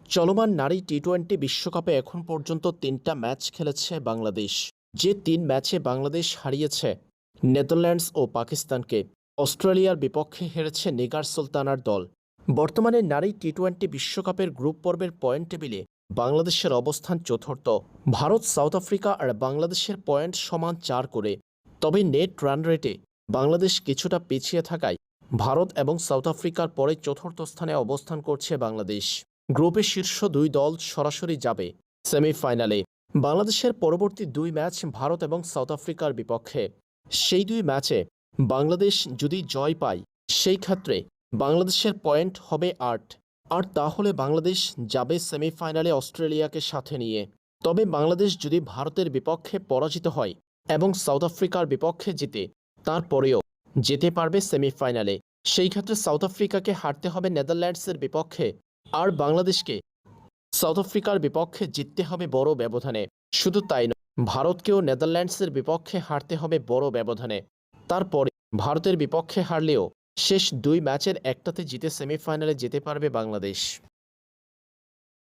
চলমান নারী টি-20 বিশ্বকাপে এখন পর্যন্ত ৩টা ম্যাচ খেলেছে বাংলাদেশ। যে ৩ ম্যাচে বাংলাদেশ হারিয়েছে নেদারল্যান্ডস ও পাকিস্তানকে, অস্ট্রেলিয়ার বিপক্ষে হেরেছে নিগার সুলতানার দল। বর্তমানে নারী টি-20 বিশ্বকাপের গ্রুপ পর্বের পয়েন্ট টেবিলে বাংলাদেশের অবস্থান চতুর্থ। ভারত, সাউথ আফ্রিকা আর বাংলাদেশের পয়েন্ট সমান ৪ করে। তবে নেট রান রেটে বাংলাদেশ কিছুটা পিছিয়ে থাকায় ভারত এবং সাউথ আফ্রিকার পরে চতুর্থ স্থানে অবস্থান করছে বাংলাদেশ। গ্রুপে শীর্ষ ২ দল সরাসরি যাবে সেমিফাইনালে। বাংলাদেশের পরবর্তী ২ ম্যাচ ভারত এবং সাউথ আফ্রিকার বিপক্ষে। সেই ২ ম্যাচে বাংলাদেশ যদি জয় পায়, সেই ক্ষেত্রে বাংলাদেশের পয়েন্ট হবে ৮, আর তাহলে বাংলাদেশ যাবে সেমিফাইনালে অস্ট্রেলিয়াকে সাথে নিয়ে। তবে বাংলাদেশ যদি ভারতের বিপক্ষে পরাজিত হয় এবং সাউথ আফ্রিকার বিপক্ষে জিতে, তারপরেও যেতে পারবে সেমিফাইনালে। সেই ক্ষেত্রে সাউথ আফ্রিকাকে হারতে হবে নেদারল্যান্ডসের বিপক্ষে, আর বাংলাদেশকে সাউথ আফ্রিকার বিপক্ষে জিততে হবে বড় ব্যবধানে। শুধু তাই নয়, ভারতকেও নেদারল্যান্ডসের বিপক্ষে হারতে হবে বড় ব্যবধানে। তারপরে ভারতের বিপক্ষে হারলেও শেষ ২ ম্যাচের একটাতে জিতে সেমিফাইনালে যেতে পারবে বাংলাদেশ।